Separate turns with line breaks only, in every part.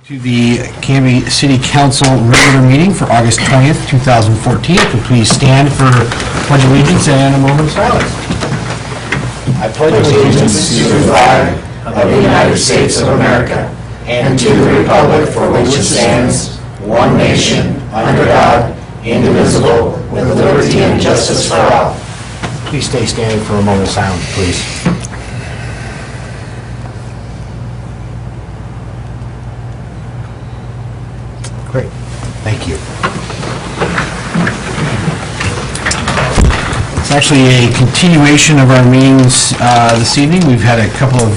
To the Canby City Council regular meeting for August 20th, 2014. If you please stand for pledge of allegiance and a moment of silence. I pledge allegiance
to the flag of the United States of America and to the republic for which it stands, one nation, under God, indivisible, with liberty and justice for all.
Please stay standing for a moment of silence, please. Great. Thank you. It's actually a continuation of our meetings this evening. We've had a couple of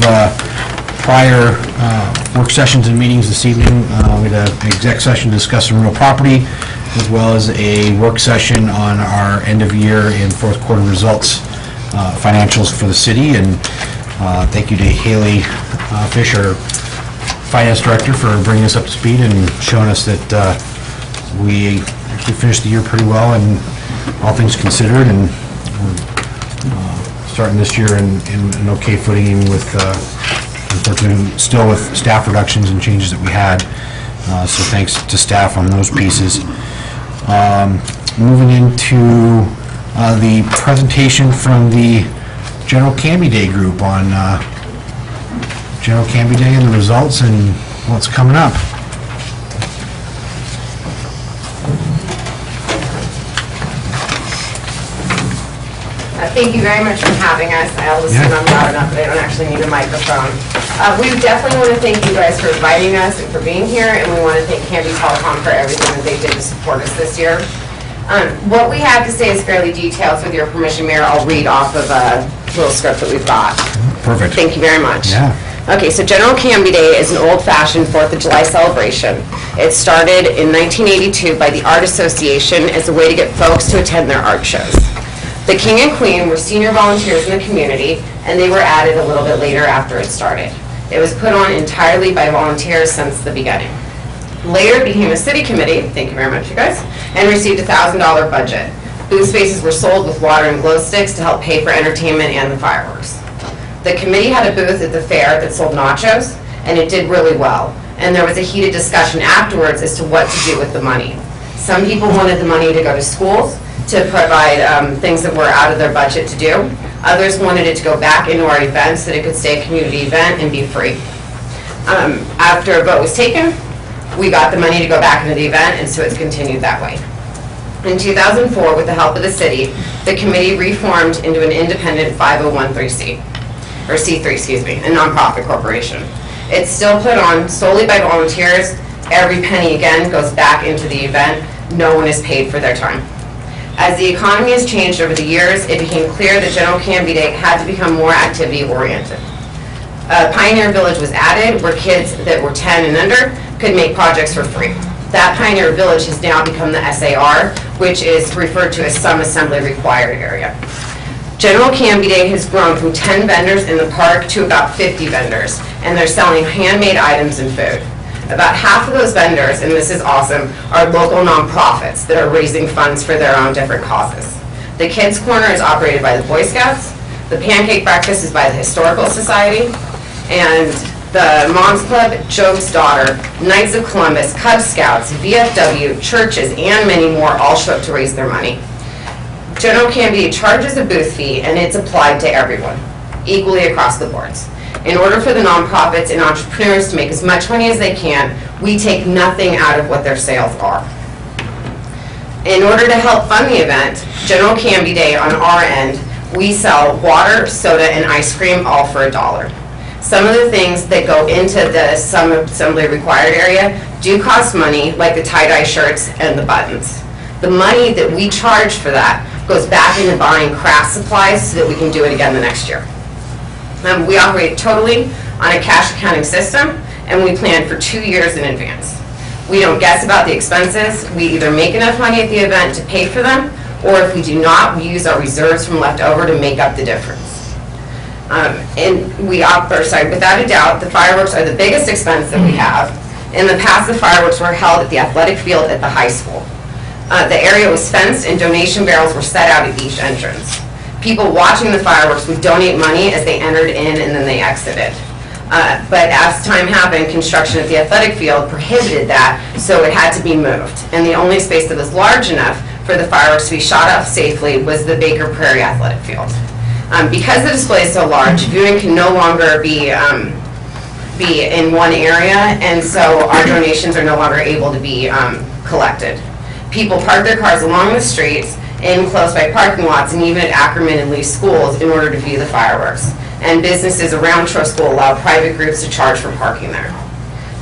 prior work sessions and meetings this evening. We had an exec session discussing real property, as well as a work session on our end of year and fourth quarter results, financials for the city. And thank you to Haley Fisher, Finance Director, for bringing us up to speed and showing us that we actually finished the year pretty well, and all things considered, and we're starting this year in an okay footing, even with unfortunately still with staff reductions and changes that we had. So thanks to staff on those pieces. Moving into the presentation from the General Canby Day group on General Canby Day and the results and what's coming up.
Thank you very much for having us. I'll listen, I'm loud enough, but I don't actually need a microphone. We definitely want to thank you guys for inviting us and for being here, and we want to thank Canby Telecom for everything that they did to support us this year. What we have to say is fairly detailed, so with your permission, Mayor, I'll read off of a little script that we've got.
Perfect.
Thank you very much.
Yeah.
Okay, so General Canby Day is an old-fashioned 4th of July celebration. It started in 1982 by the Art Association as a way to get folks to attend their art shows. The King and Queen were senior volunteers in the community, and they were added a little bit later after it started. It was put on entirely by volunteers since the beginning. Later it became a city committee, thank you very much you guys, and received a $1,000 budget. Booth spaces were sold with water and glow sticks to help pay for entertainment and the fireworks. The committee had a booth at the fair that sold nachos, and it did really well. And there was a heated discussion afterwards as to what to do with the money. Some people wanted the money to go to schools, to provide things that were out of their budget to do. Others wanted it to go back into our events so that it could stay a community event and be free. After a vote was taken, we got the money to go back into the event, and so it's continued that way. In 2004, with the help of the city, the committee reformed into an independent 501(c)(3), or C3, excuse me, a nonprofit corporation. It's still put on solely by volunteers. Every penny, again, goes back into the event. No one is paid for their time. As the economy has changed over the years, it became clear that General Canby Day had to become more activity-oriented. Pioneer Village was added, where kids that were 10 and under could make projects for free. That Pioneer Village has now become the SAR, which is referred to as Some Assembly Required Area. General Canby Day has grown from 10 vendors in the park to about 50 vendors, and they're selling handmade items and food. About half of those vendors, and this is awesome, are local nonprofits that are raising funds for their own different causes. The Kids Corner is operated by the Boy Scouts, the Pancake Breakfast is by the Historical Society, and the Moms Club, Jove's Daughter, Knights of Columbus, Cub Scouts, VFW, churches, and many more all show up to raise their money. General Canby charges a booth fee, and it's applied to everyone, equally across the boards. In order for the nonprofits and entrepreneurs to make as much money as they can, we take nothing out of what their sales are. In order to help fund the event, General Canby Day on our end, we sell water, soda, and ice cream all for $1. Some of the things that go into the Some Assembly Required Area do cost money, like the tie-dye shirts and the buttons. The money that we charge for that goes back into buying craft supplies so that we can do it again the next year. We operate totally on a cash accounting system, and we plan for 2 years in advance. We don't guess about the expenses. We either make enough money at the event to pay for them, or if we do not, we use our reserves from leftover to make up the difference. Without a doubt, the fireworks are the biggest expense that we have. In the past, the fireworks were held at the athletic field at the high school. The area was fenced, and donation barrels were set out at each entrance. People watching the fireworks would donate money as they entered in and then they exited. But as time happened, construction at the athletic field prohibited that, so it had to be moved. And the only space that was large enough for the fireworks to be shot off safely was the Baker Prairie Athletic Field. Because the display is so large, viewing can no longer be in one area, and so our donations are no longer able to be collected. People park their cars along the streets, in close by parking lots, and even at Ackerman and Lee schools in order to view the fireworks. And businesses around Trust will allow private groups to charge for parking there.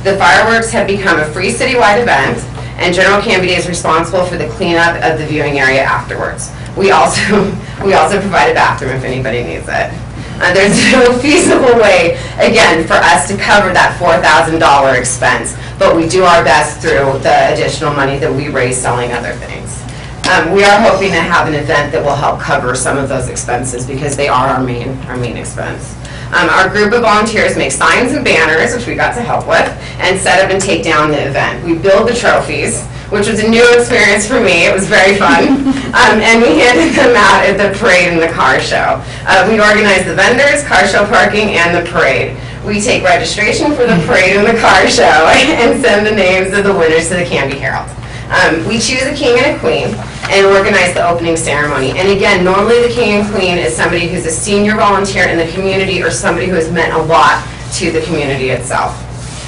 The fireworks have become a free citywide event, and General Canby Day is responsible for the cleanup of the viewing area afterwards. We also provide a bathroom if anybody needs it. There's no feasible way, again, for us to cover that $4,000 expense, but we do our best through the additional money that we raise selling other things. We are hoping to have an event that will help cover some of those expenses because they are our main expense. Our group of volunteers make signs and banners, which we got to help with, and set up and take down the event. We build the trophies, which was a new experience for me. It was very fun. And we handed them out at the parade and the car show. We organized the vendors, car show parking, and the parade. We take registration for the parade and the car show and send the names of the winners to the Canby Herald. We choose a king and a queen and organize the opening ceremony. And again, normally the king and queen is somebody who's a senior volunteer in the community or somebody who has meant a lot to the community itself.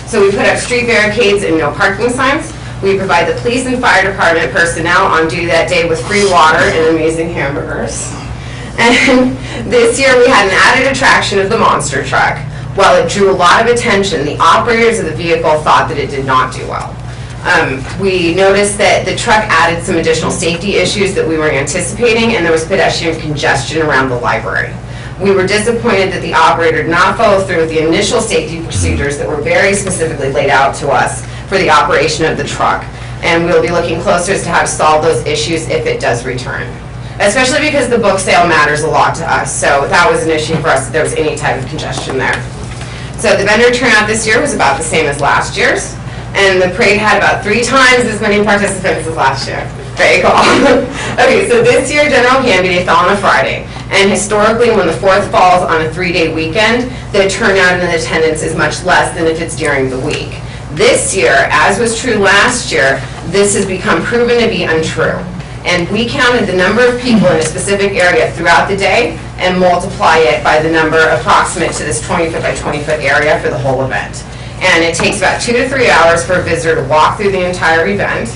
So we put up street barricades and no parking signs. We provide the police and fire department personnel on duty that day with free water and amazing hamburgers. And this year we had an added attraction of the monster truck. While it drew a lot of attention, the operators of the vehicle thought that it did not do well. We noticed that the truck added some additional safety issues that we were anticipating, and there was pedestrian congestion around the library. We were disappointed that the operator did not follow through with the initial safety procedures that were very specifically laid out to us for the operation of the truck. And we'll be looking closer as to how to solve those issues if it does return. Especially because the book sale matters a lot to us, so that was an issue for us if there was any type of congestion there. So the vendor turnout this year was about the same as last year's. And the parade had about 3 times as many participants as last year. Very cool. Okay, so this year General Canby Day fell on a Friday. And historically, when the 4th falls on a 3-day weekend, the turnout and attendance is much less than if it's during the week. This year, as was true last year, this has become proven to be untrue. And we counted the number of people in a specific area throughout the day and multiply it by the number approximate to this 20-foot by 20-foot area for the whole event. And it takes about 2 to 3 hours for a visitor to walk through the entire event.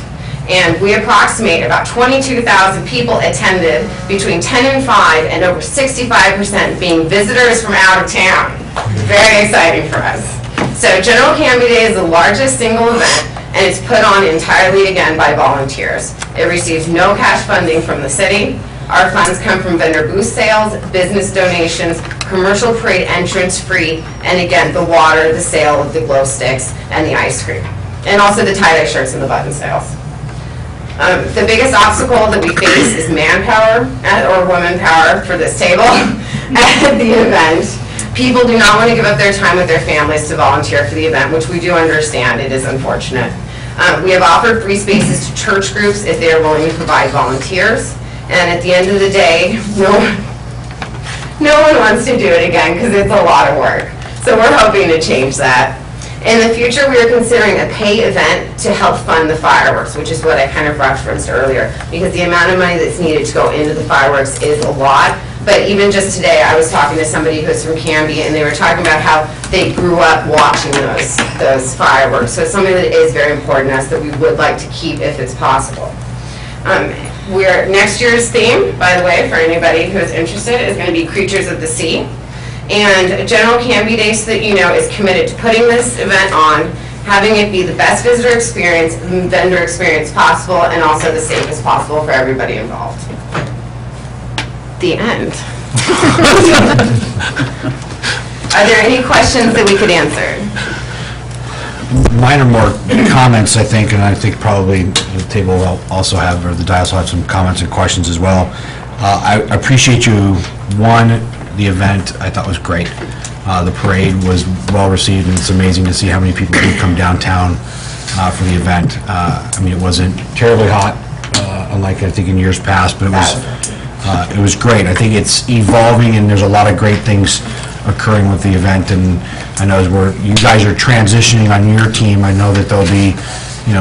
And we approximate about 22,000 people attended between 10 and 5, and over 65% being visitors from out of town. Very exciting for us. So General Canby Day is the largest single event, and it's put on entirely again by volunteers. It receives no cash funding from the city. Our funds come from vendor booth sales, business donations, commercial parade entrance free, and again, the water, the sale of the glow sticks, and the ice cream. And also the tie-dye shirts and the button sales. The biggest obstacle that we face is manpower or woman power for this table at the event. People do not want to give up their time with their families to volunteer for the event, which we do understand. It is unfortunate. We have offered free spaces to church groups if they are willing to provide volunteers. And at the end of the day, no one wants to do it again because it's a lot of work. So we're hoping to change that. In the future, we are considering a pay event to help fund the fireworks, which is what I kind of referenced earlier, because the amount of money that's needed to go into the fireworks is a lot. But even just today, I was talking to somebody who's from Canby, and they were talking about how they grew up watching those fireworks. So it's something that is very important to us that we would like to keep if it's possible. Next year's theme, by the way, for anybody who is interested, is going to be Creatures of the Sea. And General Canby Day, so that you know, is committed to putting this event on, having it be the best visitor experience, vendor experience possible, and also the safest possible for everybody involved. The end. Are there any questions that we could answer?
Mine are more comments, I think, and I think probably the table will also have, or the dais will have some comments and questions as well. I appreciate you, the event I thought was great. The parade was well received, and it's amazing to see how many people do come downtown for the event. I mean, it wasn't terribly hot, unlike I think in years past, but it was great. I think it's evolving, and there's a lot of great things occurring with the event, and I know as you guys are transitioning on your team, I know that there'll be,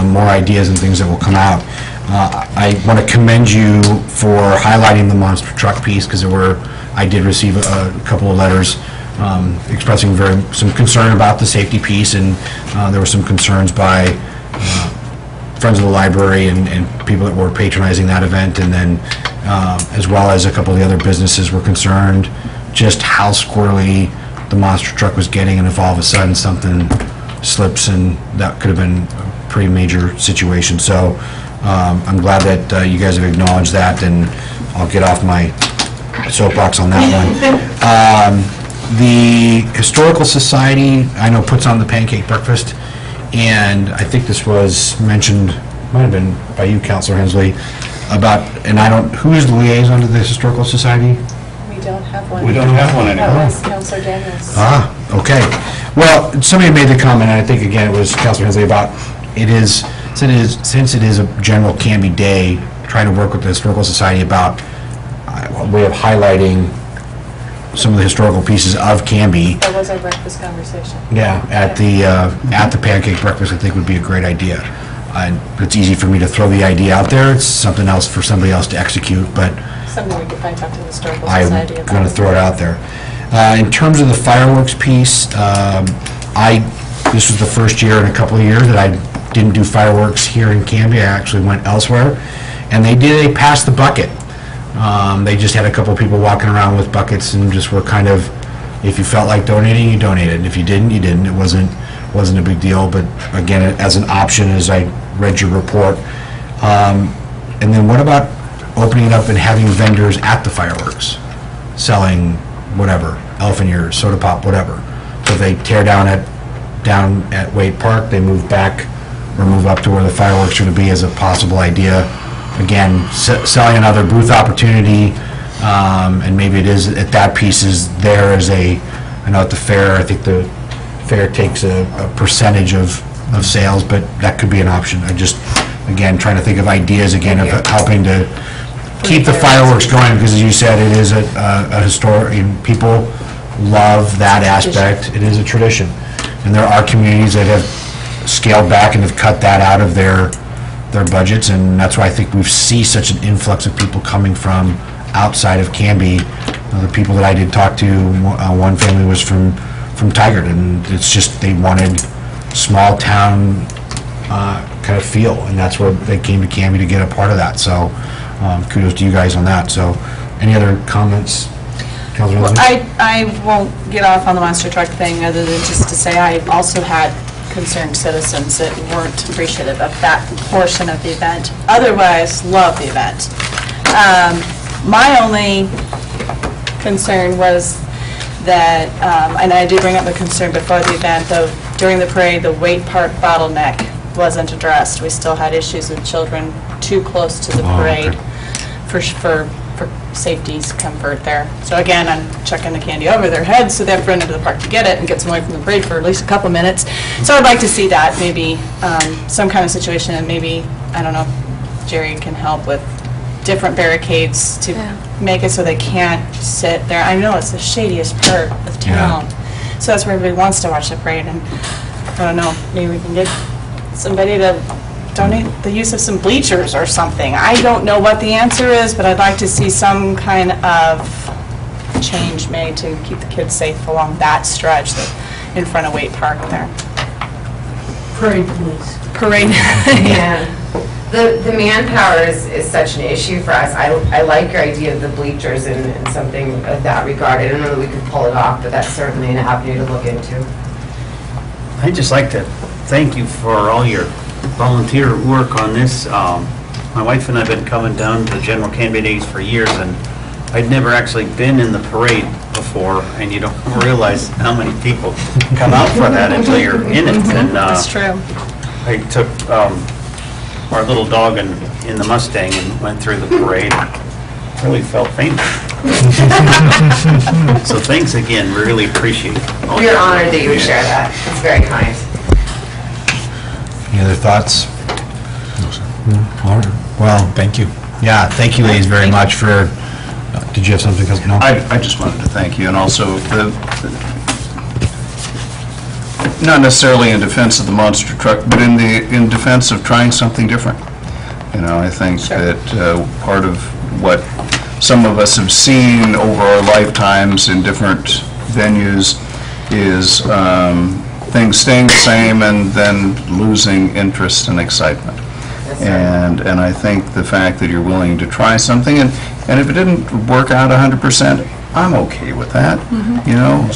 more ideas and things that will come out. I want to commend you for highlighting the monster truck piece, because I did receive a couple of letters expressing some concern about the safety piece, and there were some concerns by Friends of the Library and people that were patronizing that event, and then as well as a couple of the other businesses were concerned just how squirrely the monster truck was getting, and if all of a sudden something slips, and that could have been a pretty major situation. So I'm glad that you guys have acknowledged that, and I'll get off my soapbox on that one. The Historical Society, I know, puts on the pancake breakfast, and I think this was mentioned, might have been by you, Councilor Hensley, who's the liaison to the Historical Society?
We don't have one.
We don't have one anymore.
That was Councilor Daniels.
Okay. Well, somebody made the comment, and I think, again, it was Councilor Hensley, about since it is a general Canby Day, trying to work with the Historical Society about a way of highlighting some of the historical pieces of Canby.
That was our breakfast conversation.
Yeah, at the pancake breakfast, I think would be a great idea. It's easy for me to throw the idea out there. It's something else for somebody else to execute, but
Something we could probably talk to the Historical
I'm
Society about.
going to throw it out there. In terms of the fireworks piece, this was the first year in a couple of years that I didn't do fireworks here in Canby. I actually went elsewhere, and they pass the bucket. They just had a couple people walking around with buckets, and just were kind of, if you felt like donating, you donated, and if you didn't, you didn't. It wasn't a big deal, but again, as an option, as I read your report. And then what about opening it up and having vendors at the fireworks, selling whatever, elephant ears, soda pop, whatever? So they tear down at Wade Park, they move back or move up to where the fireworks are to be, as a possible idea. Again, selling another booth opportunity, and maybe it is at that piece is there as I know at the fair, I think the fair takes a percentage of sales, but that could be an option. I just, again, trying to think of ideas, again, of helping to keep the fireworks going, because as you said, it is a historic, people love that aspect. It is a tradition. And there are communities that have scaled back and have cut that out of their budgets, and that's why I think we see such an influx of people coming from outside of Canby. The people that I did talk to, one family was from Tigard, and it's just they wanted small town kind of feel, and that's where they came to Canby to get a part of that. So kudos to you guys on that. So any other comments? Councilor
Well,
Leslie?
I won't get off on the monster truck thing, other than just to say I also had concerned citizens that weren't appreciative of that portion of the event. Otherwise, love the event. My only concern was that, and I did bring up the concern before the event, though, during the parade, the Wade Park bottleneck wasn't addressed. We still had issues with children too close to the parade for safety's comfort there. So again, I'm chucking the candy over their heads, so they have to run into the park to get it and gets them away from the parade for at least a couple minutes. So I'd like to see that, maybe some kind of situation, and maybe, I don't know, if Jerry can help with different barricades to make it so they can't sit there. I know it's the shadiest part of town, so that's where everybody wants to watch the parade, and I don't know, maybe we can get somebody to donate the use of some bleachers or something. I don't know what the answer is, but I'd like to see some kind of change made to keep the kids safe along that stretch in front of Wade Park there.
Parade police.
Parade.
Yeah. The manpower is such an issue for us. I like your idea of the bleachers and something of that regard. I don't know that we could pull it off, but that's certainly an avenue to look into.
I'd just like to thank you for all your volunteer work on this. My wife and I have been coming down to General Canby Days for years, and I'd never actually been in the parade before, and you don't realize how many people come out for that until you're in it. And
That's true.
I took our little dog in the Mustang and went through the parade. Really felt famous. So thanks again, really appreciate it.
We're honored that you would share that. It's very kind.
Any other thoughts? No, sir. All right. Well,
Thank you.
yeah, thank you ladies very much for did you have something? No?
I just wanted to thank you, and also not necessarily in defense of the monster truck, but in defense of trying something different. You know, I think that part of what some of us have seen over our lifetimes in different venues is things staying the same and then losing interest and excitement. And I think the fact that you're willing to try something, and if it didn't work out 100%, I'm okay with that, you know?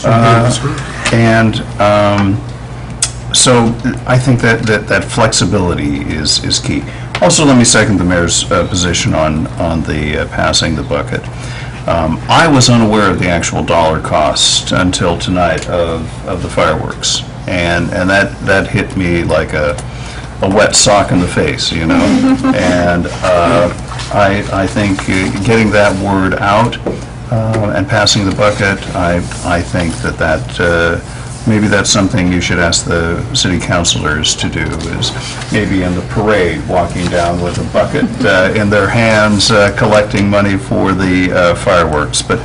So I think that flexibility is key. Also, let me second the mayor's position on the passing the bucket. I was unaware of the actual dollar cost until tonight of the fireworks, and that hit me like a wet sock in the face, you know. And I think getting that word out and passing the bucket, I think that maybe that's something you should ask the city councilors to do, is maybe in the parade, walking down with a bucket in their hands, collecting money for the fireworks, but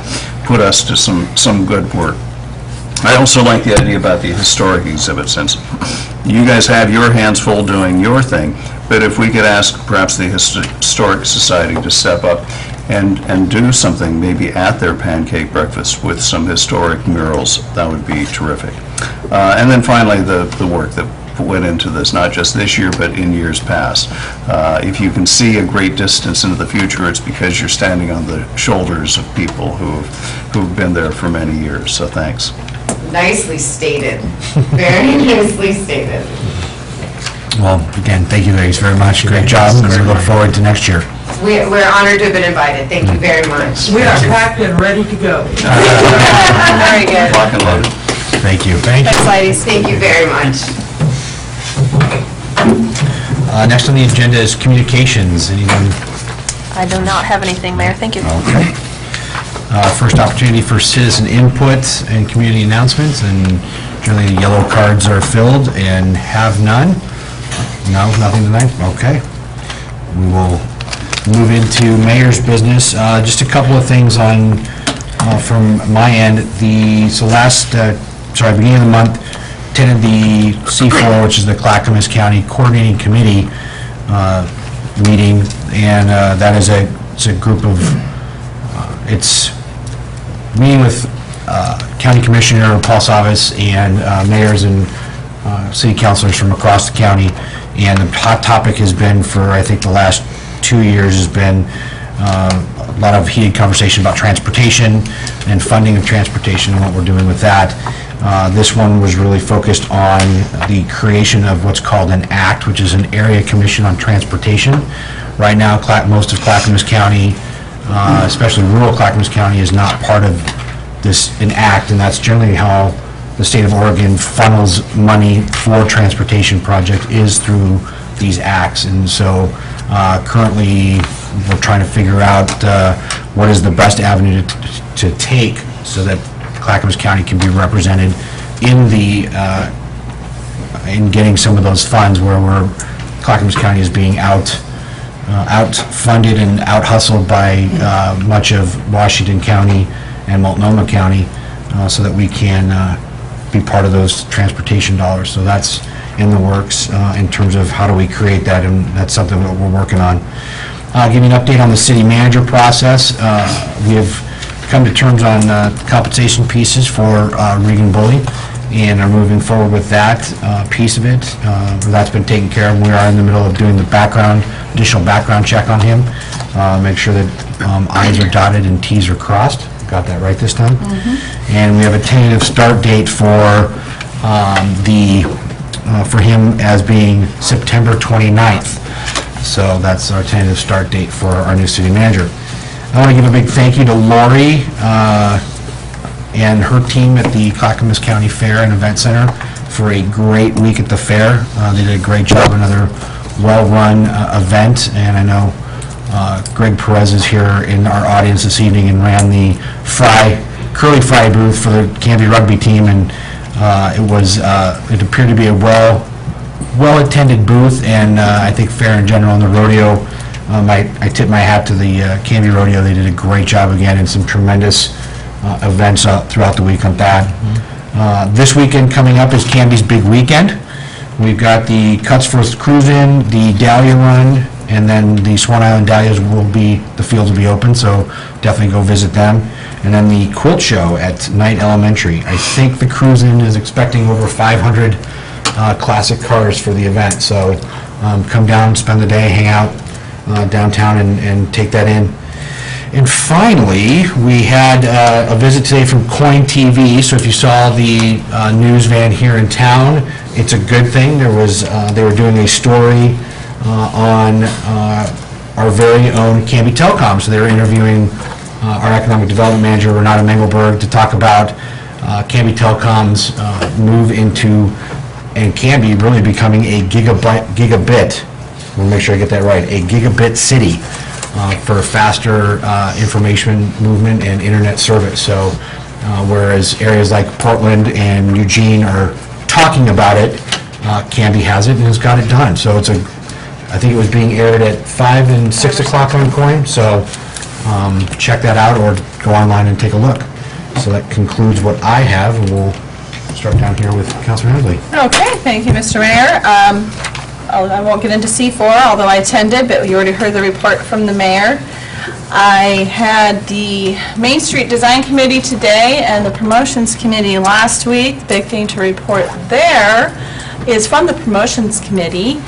put us to some good work. I also like the idea about the historic exhibit, since you guys have your hands full doing your thing, but if we could ask perhaps the Historic Society to step up and do something maybe at their pancake breakfast with some historic murals, that would be terrific. And then finally, the work that went into this, not just this year, but in years past. If you can see a great distance into the future, it's because you're standing on the shoulders of people who've been there for many years, so thanks.
Nicely stated. Very nicely stated.
Well, again, thank you guys very much. Great job, and we look forward to next year.
We're honored to have been invited. Thank you very much.
We are packed and ready to go.
Very good.
Lock and loaded.
Thank you.
Thanks, ladies.
Thank you very much.
Next on the agenda is communications. Anyone?
I do not have anything, Mayor. Thank you.
Okay. First opportunity for citizen input and community announcements, and generally the yellow cards are filled and have none. No, nothing tonight? Okay. We will move into mayor's business. Just a couple of things on from my end. Beginning of the month, attended the C4, which is the Clackamas County Coordinating Committee meeting, and that is it's a group of, it's meeting with County Commissioner Paul Savas and mayors and city councilors from across the county, and the hot topic has been for, I think, the last 2 years has been a lot of heated conversation about transportation and funding of transportation and what we're doing with that. This one was really focused on the creation of what's called an ACT, which is an Area Commission on Transportation. Right now, most of Clackamas County, especially rural Clackamas County, is not part of an ACT, and that's generally how the state of Oregon funnels money for transportation project, is through these ACTs. And so currently we're trying to figure out what is the best avenue to take so that Clackamas County can be represented in in getting some of those funds where Clackamas County is being out-funded and out-hustled by much of Washington County and Multnomah County, so that we can be part of those transportation dollars. So that's in the works in terms of how do we create that, and that's something that we're working on. I'll give you an update on the city manager process. We have come to terms on compensation pieces for Regan Bully, and are moving forward with that piece of it. That's been taken care of. We are in the middle of doing the additional background check on him, make sure that I's are dotted and T's are crossed. Got that right this time? And we have a tentative start date for for him as being September 29th. So that's our tentative start date for our new city manager. I want to give a big thank you to Lori and her team at the Clackamas County Fair and Event Center for a great week at the fair. They did a great job, another well-run event, and I know Greg Perez is here in our audience this evening and ran the curly fry booth for the Canby rugby team, and it appeared to be a well-attended booth, and I think fair in general, and the rodeo I tip my hat to the Canby Rodeo. They did a great job again, and some tremendous events throughout the week on that. This weekend coming up is Canby's big weekend. We've got the Cutsforth Cruise-In, the Dahlia Run, and then the Swan Island Dahlias the fields will be open, so definitely go visit them. And then the Quilt Show at Knight Elementary. I think the Cruise-In is expecting over 500 classic cars for the event, so come down, spend the day, hang out downtown and take that in. And finally, we had a visit today from Coin TV. So if you saw the news van here in town, it's a good thing. They were doing a story on our very own Canby Telecom. So they were interviewing our economic development manager, Renata Mengelberg, to talk about Canby Telecom's move into, and Canby really becoming a gigabit. I'm going to make sure I get that right, a gigabit city. For faster information movement and internet service. So whereas areas like Portland and Eugene are talking about it, Canby has it and has got it done. So I think it was being aired at 5 and 6 o'clock on Coin. So check that out or go online and take a look. So that concludes what I have, and we'll start down here with Councilor Hensley.
Okay, thank you, Mr. Mayor. I won't get into C4, although I attended, but you already heard the report from the mayor. I had the Main Street Design Committee today and the Promotions Committee last week. Big thing to report there is from the Promotions Committee.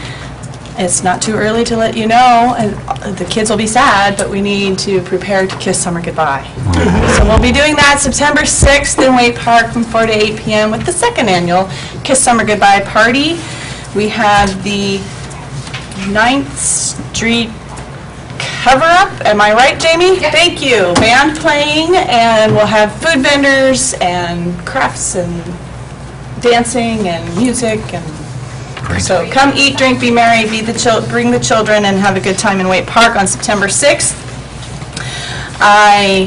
It's not too early to let you know, and the kids will be sad, but we need to prepare to kiss summer goodbye. So we'll be doing that September 6th in Waite Park from 4 to 8 p.m. with the second annual Kiss Summer Goodbye Party. We have the 9th Street cover-up. Am I right, Jamie?
Yes.
Thank you. Band playing, and we'll have food vendors and crafts and dancing and music. And so come eat, drink, be merry, bring the children, and have a good time in Waite Park on September 6th. I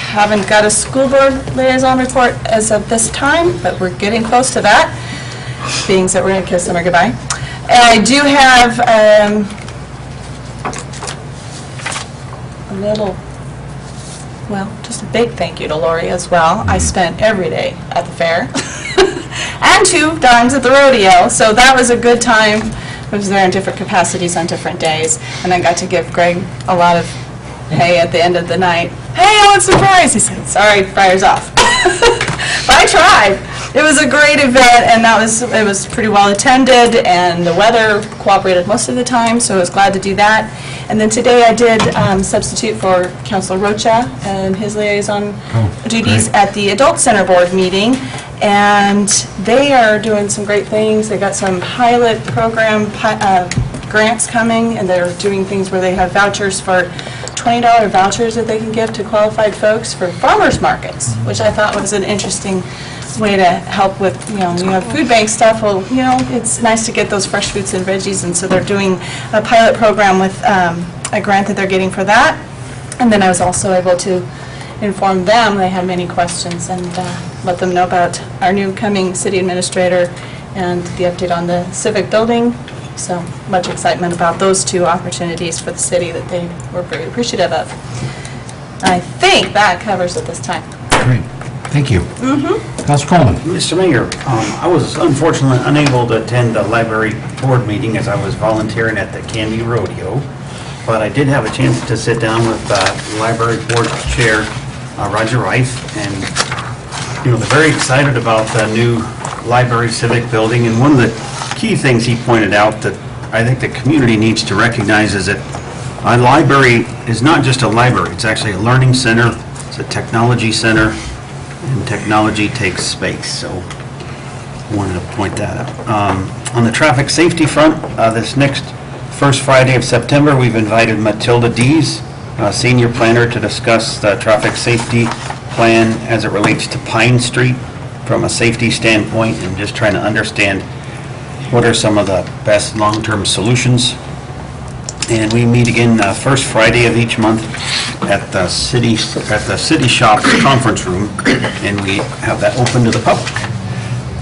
haven't got a school board liaison report as of this time, but we're getting close to that. Being that we're going to kiss summer goodbye. And I do have just a big thank you to Lori as well. I spent every day at the fair and 2 times at the rodeo, so that was a good time. I was there in different capacities on different days, and I got to give Greg a lot of hay at the end of the night. Hey, I want some fries. He said, sorry, fryer's off. But I tried. It was a great event, and it was pretty well attended, and the weather cooperated most of the time, so I was glad to do that. And then today I did substitute for Councilor Rocha and his liaison duties at the Adult Center Board meeting, and they are doing some great things. They got some pilot program grants coming, and they're doing things where they have vouchers for $20 vouchers that they can give to qualified folks for farmers markets, which I thought was an interesting way to help with, you have food bank stuff. Well, it's nice to get those fresh fruits and veggies, and so they're doing a pilot program with a grant that they're getting for that. And then I was also able to inform them, they had many questions, and let them know about our new coming city administrator and the update on the civic building. So much excitement about those 2 opportunities for the city that they were very appreciative of. I think that covers it this time.
Great. Thank you. Councilor Coleman.
Mr. Mayor, I was unfortunately unable to attend the library board meeting as I was volunteering at the Canby Rodeo, but I did have a chance to sit down with library board chair Roger Rife, and they're very excited about the new library civic building. And one of the key things he pointed out that I think the community needs to recognize is that a library is not just a library, it's actually a learning center, it's a technology center, and technology takes space, so I wanted to point that out. On the traffic safety front, this next first Friday of September, we've invited Matilda Dees, senior planner, to discuss the traffic safety plan as it relates to Pine Street from a safety standpoint, and just trying to understand what are some of the best long-term solutions. And we meet again first Friday of each month at the city shop conference room, and we have that open to the public.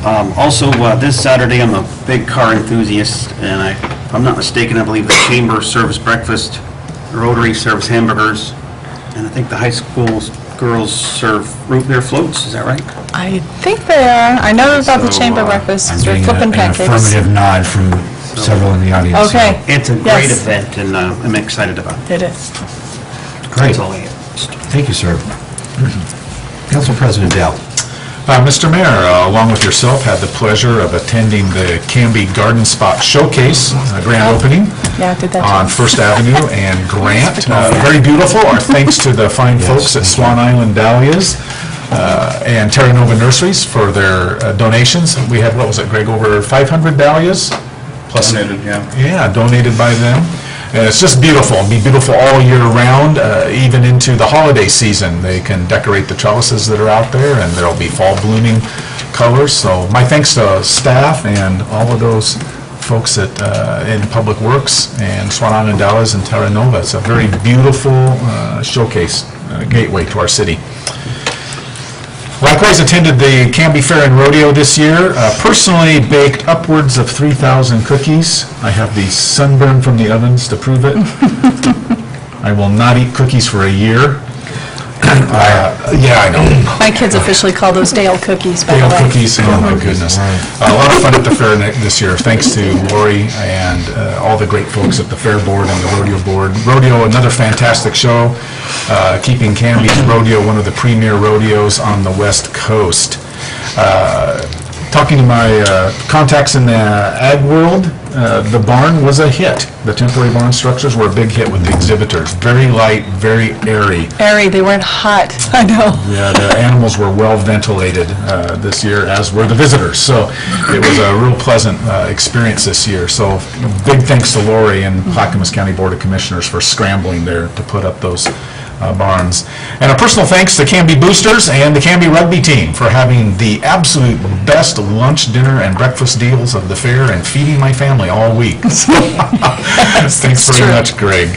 Also, this Saturday, I'm a big car enthusiast, and if I'm not mistaken, I believe the Chamber serves breakfast, Rotary serves hamburgers, and I think the high school girls serve root beer floats, is that right?
I think they are. I know about the
So,
chamber
I'm
breakfast.
I'm
They're
getting
flipping
an
pancakes.
affirmative nod from several in the audience. so
Okay.
It's a great
Yes.
event, and I'm excited about it.
It is.
Great.
That's all I have.
Thank you, sir. Council President Dell.
Mr. Mayor, along with yourself, had the pleasure of attending the Canby Garden Spot Showcase grand opening
Yeah, I did that
on
too.
First Avenue and Grant. Very beautiful. Our thanks to the fine folks at Swan Island Dahlias and Terra Nova Nurseries for their donations. We had, what was it, Greg, over 500 dahlias? Plus,
Donated, yeah.
Yeah, donated by them. And it's just beautiful. It'll be beautiful all year round, even into the holiday season. They can decorate the trellises that are out there, and there'll be fall blooming colors. So my thanks to staff and all of those folks at in Public Works and Swan Island Dahlias and Terra Nova. It's a very beautiful showcase gateway to our city. Likewise, attended the Canby Fair and Rodeo this year. Personally baked upwards of 3,000 cookies. I have the sunburn from the ovens to prove it. I will not eat cookies for a year. Yeah, I know.
My kids officially call those Dale cookies, by the
Dale
way.
cookies, oh my goodness. A lot of fun at the fair this year, thanks to Lori and all the great folks at the Fair Board and the Rodeo Board. Rodeo, another fantastic show, keeping Canby's rodeo one of the premier rodeos on the West Coast. Talking to my contacts in the ag world, the barn was a hit. The temporary barn structures were a big hit with the exhibitors. Very light, very airy.
Airy, they weren't hot. I know.
Yeah, the animals were well ventilated this year, as were the visitors. So it was a real pleasant experience this year. So big thanks to Lori and Clackamas County Board of Commissioners for scrambling there to put up those barns. And a personal thanks to Canby Boosters and the Canby Rugby team for having the absolute best lunch, dinner, and breakfast deals of the fair and feeding my family all week. Thanks very much, Greg,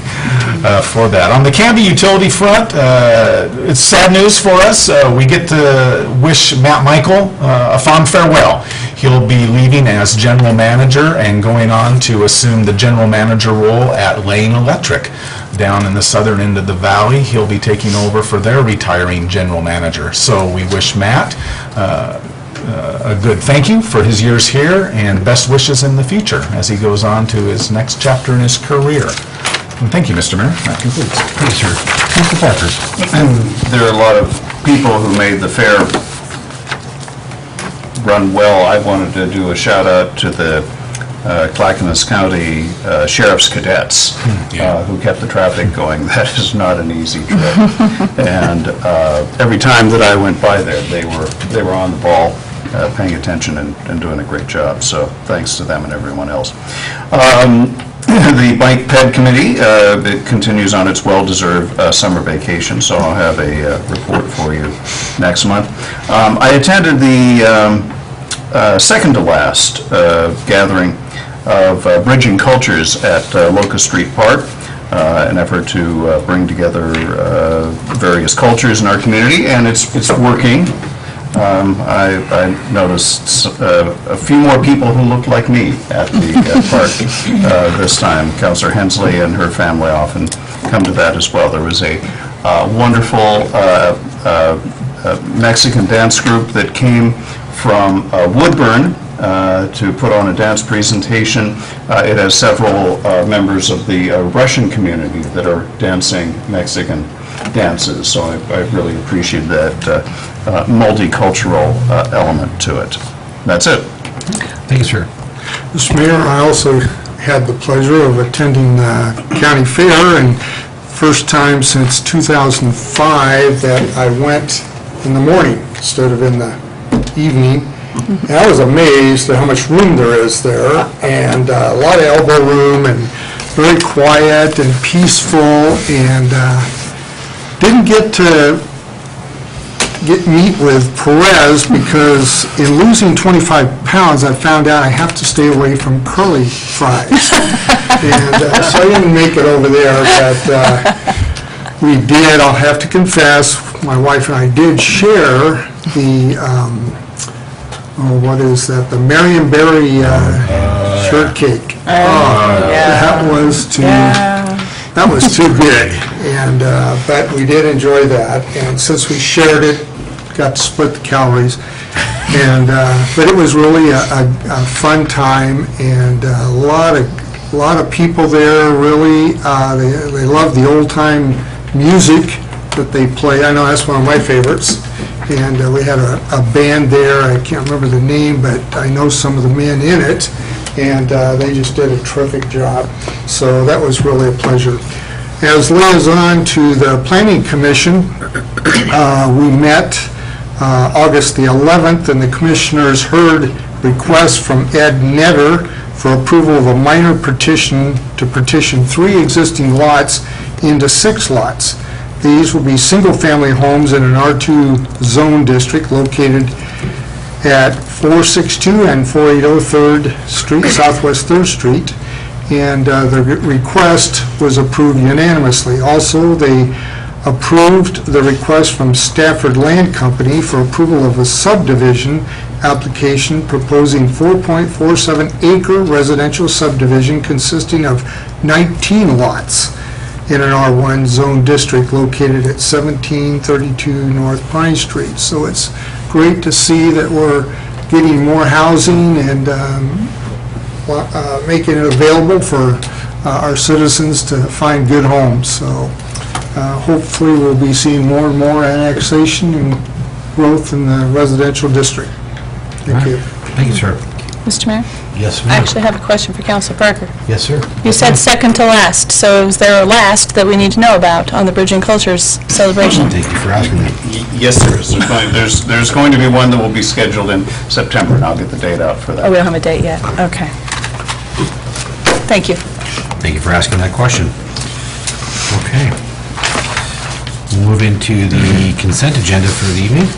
for that. On the Canby utility front, it's sad news for us. We get to wish Matt Michael a fond farewell. He'll be leaving as general manager and going on to assume the general manager role at Lane Electric down in the southern end of the valley. He'll be taking over for their retiring general manager. So we wish Matt a good thank you for his years here and best wishes in the future as he goes on to his next chapter in his career. And thank you, Mr. Mayor. That concludes.
Thank you, sir. Council Parker.
There are a lot of people who made the fair run well. I wanted to do a shout out to the Clackamas County Sheriff's Cadets who kept the traffic going. That is not an easy trip. And every time that I went by there, they were on the ball, paying attention and doing a great job. So thanks to them and everyone else. The Bike Ped Committee it continues on its well-deserved summer vacation, so I'll have a report for you next month. I attended the second to last gathering of Bridging Cultures at Locust Street Park, an effort to bring together various cultures in our community, and it's working. I noticed a few more people who looked like me at the park this time. Councillor Hensley and her family often come to that as well. There was a wonderful Mexican dance group that came from Woodburn to put on a dance presentation. It has several members of the Russian community that are dancing Mexican dances, so I really appreciate that multicultural element to it. That's it.
Thank you, sir.
Mr. Mayor, I also had the pleasure of attending the county fair, and first time since 2005 that I went in the morning instead of in the evening. And I was amazed at how much room there is there, and a lot of elbow room, and very quiet and peaceful, and didn't get to meet with Perez because in losing 25 pounds, I found out I have to stay away from curly fries. And so I didn't make it over there, but we did, I'll have to confess, my wife and I did share the what is that, the Marion Berry shortcake. That was too good, and, but we did enjoy that, and since we shared it, got to split the calories, and, but it was really a fun time, and a lot of people there, really, they love the old-time music that they play. I know that's one of my favorites, and we had a band there, I can't remember the name, but I know some of the men in it, and they just did a terrific job, so that was really a pleasure. As liaison to the Planning Commission, we met August the 11th, and the commissioners heard requests from Ed Netter for approval of a minor petition to petition 3 existing lots into 6 lots. These will be single-family homes in an R2 zone district located at 462 and 480 3rd Street, Southwest 3rd Street, and the request was approved unanimously. Also, they approved the request from Stafford Land Company for approval of a subdivision application proposing 4.47 acre residential subdivision consisting of 19 lots in an R1 zone district located at 1732 North Pine Street. So it's great to see that we're getting more housing and making it available for our citizens to find good homes. So hopefully we'll be seeing more and more annexation and growth in the residential district. Thank you.
Thank you, sir.
Mr. Mayor?
Yes,
I
ma'am.
actually have a question for Councilor Parker.
Yes, sir.
You said second to last, so is there a last that we need to know about on the Bridge and Cultures celebration?
Thank you for asking that.
Yes, there is. There's going to be one that will be scheduled in September, and I'll get the date out for that.
Oh, we don't have a date yet. Okay. Thank you.
Thank you for asking that question. Okay. We'll move into the consent agenda for the evening.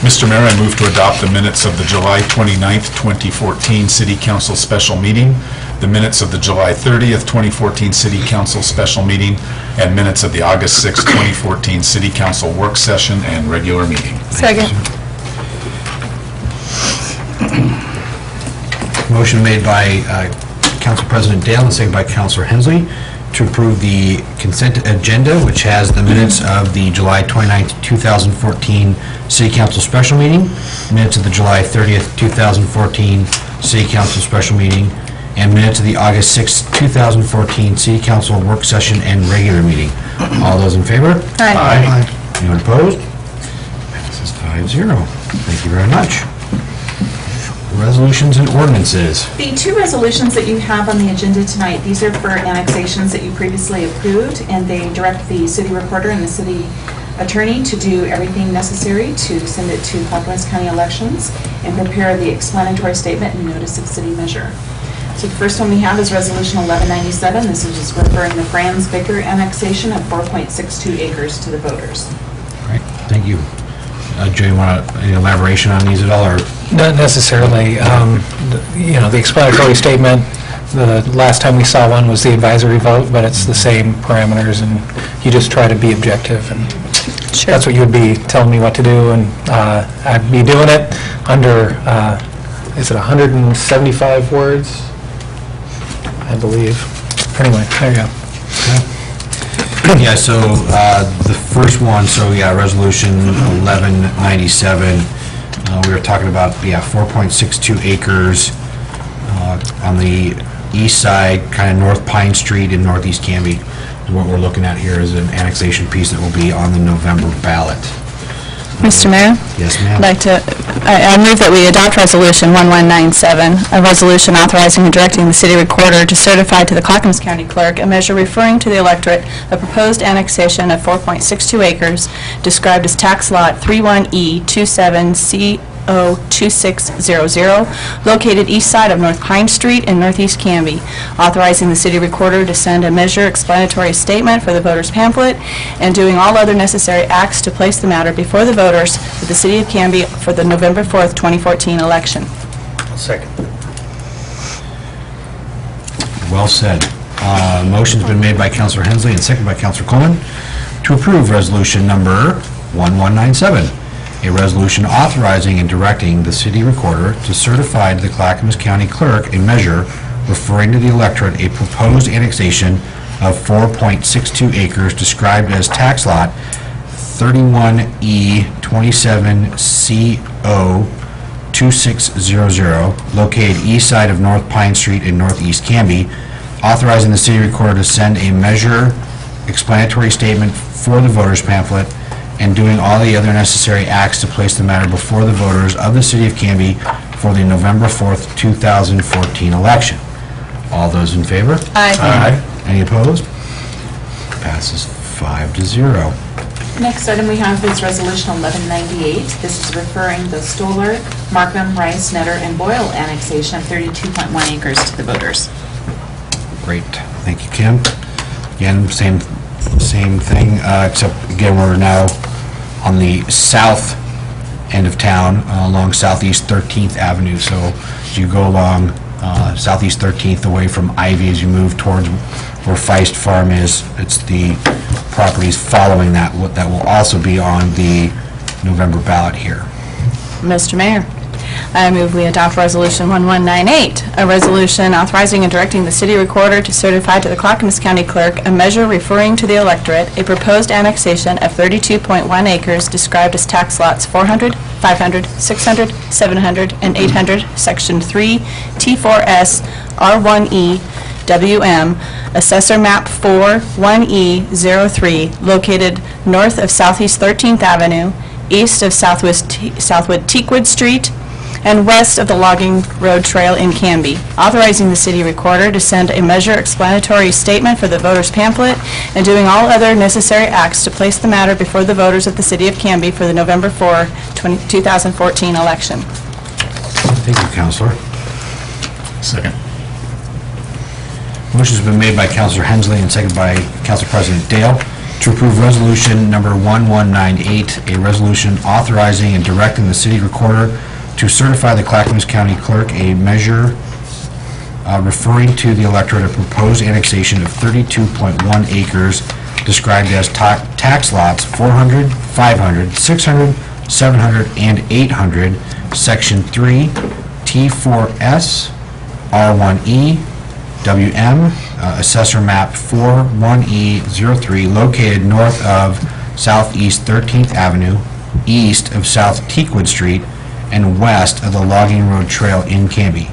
Mr. Mayor, I move to adopt the minutes of the July 29th, 2014 City Council Special Meeting, the minutes of the July 30th, 2014 City Council Special Meeting, and minutes of the August 6th, 2014 City Council Work Session and regular meeting.
Second.
Motion made by Council President Dale and seconded by Councilor Hensley to approve the consent agenda, which has the minutes of the July 29th, 2014 City Council Special Meeting, minutes of the July 30th, 2014 City Council Special Meeting, and minutes of the August 6th, 2014 City Council Work Session and regular meeting. All those in favor?
Aye.
Anyone opposed? Passes 5-0. Thank you very much. Resolutions and ordinances.
The 2 resolutions that you have on the agenda tonight, these are for annexations that you previously approved, and they direct the city recorder and the city attorney to do everything necessary to send it to Clackamas County Elections and prepare the explanatory statement and notice of city measure. So the first one we have is Resolution 1197. This is just referring the Franz Baker annexation of 4.62 acres to the voters.
All right, thank you. Joe, you want any elaboration on these at all, or?
Not necessarily. The explanatory statement, the last time we saw one was the advisory vote, but it's the same parameters, and you just try to be objective, and that's what you would be telling me what to do, and I'd be doing it under, is it 175 words? I believe. Anyway, there you go.
Yeah, so the first one, Resolution 1197, we were talking about, 4.62 acres on the east side, kind of North Pine Street in Northeast Canby. What we're looking at here is an annexation piece that will be on the November ballot.
Mr. Mayor?
Yes, ma'am.
I move that we adopt Resolution 1197, a resolution authorizing and directing the city recorder to certify to the Clackamas County Clerk a measure referring to the electorate a proposed annexation of 4.62 acres described as tax lot 31E27CO2600, located east side of North Pine Street in Northeast Canby, authorizing the city recorder to send a measure explanatory statement for the voters' pamphlet, and doing all other necessary acts to place the matter before the voters of the city of Canby for the November 4th, 2014 election.
Second.
Well said. Motion's been made by Councilor Hensley and seconded by Councilor Coleman to approve resolution number 1197. a resolution authorizing and directing the city recorder to certify to the Clackamas County Clerk a measure referring to the electorate a proposed annexation of 4.62 acres described as tax lot 31E27CO 2600, located east side of North Pine Street in Northeast Canby, authorizing the city recorder to send a measure explanatory statement for the voters pamphlet, and doing all the other necessary acts to place the matter before the voters of the city of Canby for the November 4th, 2014 election. All those in favor?
Aye.
Any opposed? Passes 5-0.
Next item we have is Resolution 1198. This is referring the Stoller, Markham, Rice, Nutter, and Boyle annexation of 32.1 acres to the voters.
Great, thank you, Kim. Again, same thing, except again, we're now on the south end of town, along Southeast 13th Avenue. So as you go along Southeast 13th away from Ivy, as you move towards where Feist Farm is, it's the properties following that will also be on the November ballot here.
Mr. Mayor, I move we adopt Resolution 1198, a resolution authorizing and directing the city recorder to certify to the Clackamas County Clerk a measure referring to the electorate a proposed annexation of 32.1 acres described as tax lots 400, 500, 600, 700, and 800, Section 3, T4S, R1E, WM, Assessor Map 4, 1E03, located north of Southeast 13th Avenue, east of Southwood Teakwood Street, and west of the Logging Road Trail in Canby, authorizing the city recorder to send a measure explanatory statement for the voters pamphlet, and doing all other necessary acts to place the matter before the voters of the city of Canby for the November 4, 2014 election.
Thank you, Councilor.
Second.
Motion's been made by Councilor Hensley and seconded by Council President Dale to approve Resolution Number 1198, a resolution authorizing and directing the city recorder to certify the Clackamas County Clerk a measure referring to the electorate a proposed annexation of 32.1 acres described as tax lots 400, 500, 600, 700, and 800, Section 3, T4S, R1E, WM, Assessor Map 4, 1E03, located north of Southeast 13th Avenue, east of South Teakwood Street, and west of the Logging Road Trail in Canby,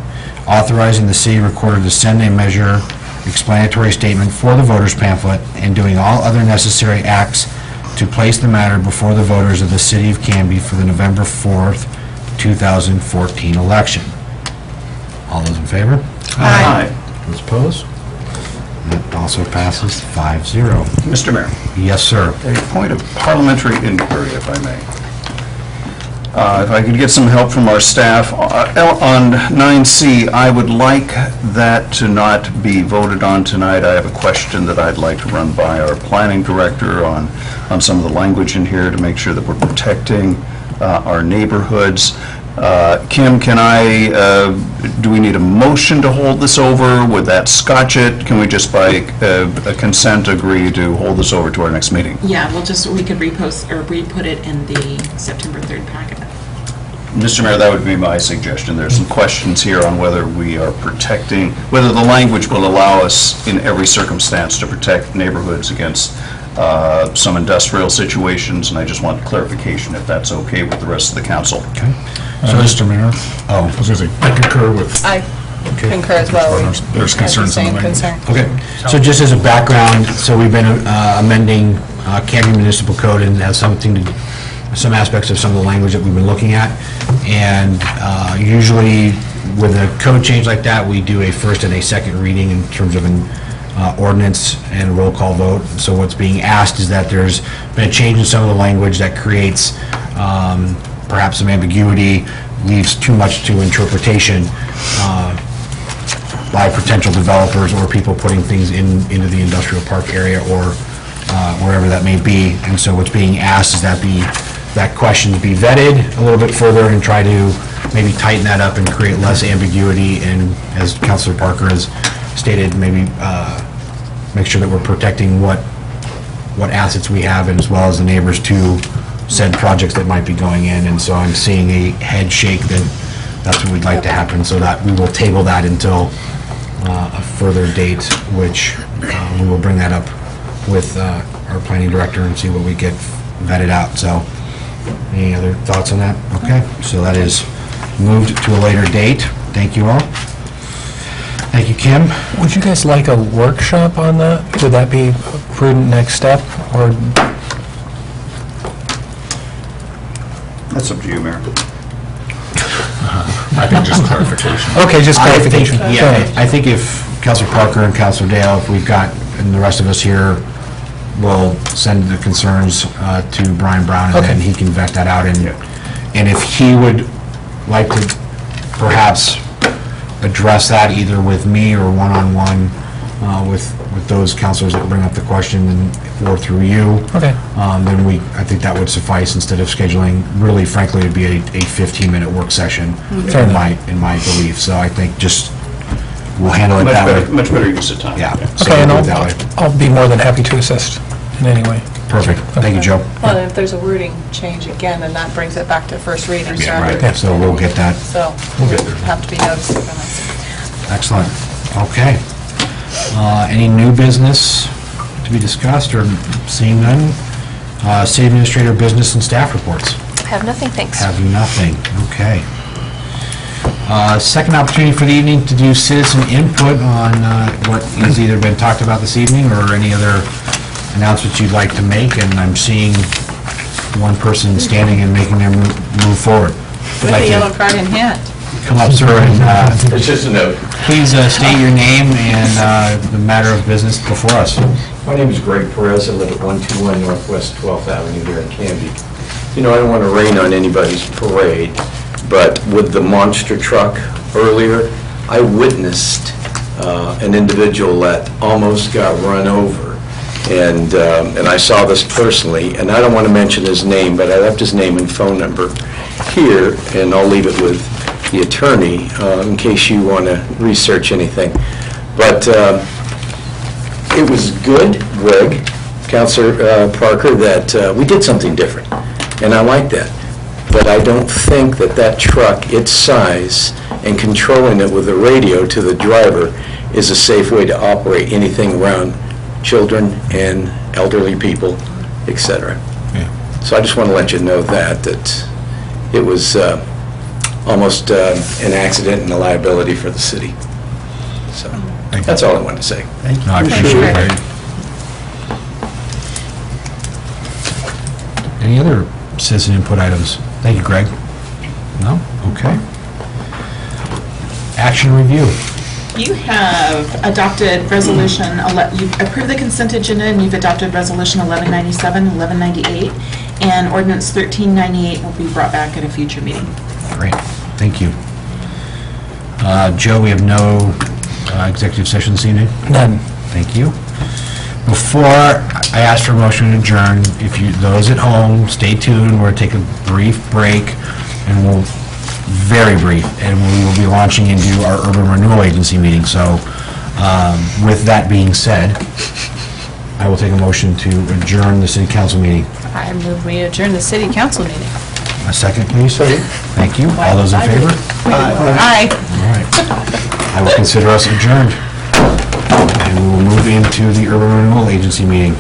authorizing the city recorder to send a measure explanatory statement for the voters pamphlet, and doing all other necessary acts to place the matter before the voters of the city of Canby for the November 4th, 2014 election. All those in favor?
Aye.
Those opposed? That also passes 5-0.
Mr. Mayor,
Yes, sir.
a point of parliamentary inquiry, if I may. If I could get some help from our staff. On 9C, I would like that to not be voted on tonight. I have a question that I'd like to run by our planning director on some of the language in here to make sure that we're protecting our neighborhoods. Kim, do we need a motion to hold this over? Would that scotch it? Can we just by a consent agree to hold this over to our next meeting?
Yeah, we could repost or re-put it in the September 3rd packet.
Mr. Mayor, that would be my suggestion. There's some questions here on whether we are protecting, whether the language will allow us in every circumstance to protect neighborhoods against some industrial situations, and I just want clarification if that's okay with the rest of the council.
Okay.
So, Mr. Mayor, I was going to say, I concur with,
I concur as well.
there's concerns in the language.
Okay, so just as a background, so we've been amending Canby Municipal Code, and has some aspects of some of the language that we've been looking at, and usually with a code change like that, we do a first and a second reading in terms of an ordinance and roll call vote. So what's being asked is that there's been a change in some of the language that creates perhaps some ambiguity, leaves too much to interpretation by potential developers or people putting things into the industrial park area or wherever that may be. And so what's being asked is that that questions be vetted a little bit further and try to maybe tighten that up and create less ambiguity, and as Councilor Parker has stated, maybe make sure that we're protecting what assets we have, and as well as the neighbors to said projects that might be going in, and so I'm seeing a head shake that that's what we'd like to happen, so that we will table that until a further date, which we will bring that up with our planning director and see what we get vetted out. So, any other thoughts on that? Okay, so that is moved to a later date. Thank you all. Thank you, Kim.
Would you guys like a workshop on that? Would that be a prudent next step, or?
That's up to you, Mayor.
I think just clarification.
Okay, just clarification.
I think if Counselor Parker and Counselor Dale, if we've got, and the rest of us here, we'll send the concerns to Brian Brown, and then he can vet that out. And if he would like to perhaps address that either with me or one-on-one with those counselors that bring up the question, or through you,
Okay.
then I think that would suffice instead of scheduling, really frankly, it'd be a 15-minute work session in my belief. So I think just, we'll handle it that way.
Much better use of time.
Yeah. So
Okay, and
we'll do it that way.
I'll be more than happy to assist in any way.
Perfect. Thank you, Joe.
Well, and if there's a wording change again, then that brings it back to first reading.
Yeah, right. So we'll get that.
So we'll have to be noticed.
Excellent. Okay. Any new business to be discussed, or seeing none? City Administrator business and staff reports.
Have nothing, thanks.
Have nothing. Okay. Second opportunity for the evening to do citizen input on what has either been talked about this evening or any other announcements you'd like to make, and I'm seeing one person standing and making their move forward.
With the yellow card in hand.
Come up, sir, and
It's just a note.
please state your name and the matter of business before us.
My name is Greg Perez. I live at 121 Northwest 12th Avenue here in Canby. You know, I don't want to rain on anybody's parade, but with the monster truck earlier, I witnessed an individual that almost got run over. And I saw this personally, and I don't want to mention his name, but I left his name and phone number here, and I'll leave it with the attorney in case you want to research anything. But it was good, Greg, Counselor Parker, that we did something different, and I like that. But I don't think that truck, its size, and controlling it with a radio to the driver is a safe way to operate anything around children and elderly people, etc.
Yeah.
So I just want to let you know that it was almost an accident and a liability for the city. So that's all I wanted to say.
Thank you. I appreciate it. Any other citizen input items? Thank you, Greg. No? Okay. Action review.
You have adopted resolution, you've approved the consent agenda, and you've adopted resolution 1197, 1198, and ordinance 1398 will be brought back at a future meeting.
Great. Thank you. Joe, we have no executive session this evening?
None.
Thank you. Before I ask for a motion to adjourn, if you, those at home, stay tuned. We're going to take a brief break, and we'll, very brief, and we will be launching into our Urban Renewal Agency meeting. So with that being said, I will take a motion to adjourn the city council meeting.
I move we adjourn the city council meeting.
A second, please. Thank you. All those in favor?
Aye.
All right. I will consider us adjourned. And we will move into the Urban Renewal Agency meeting.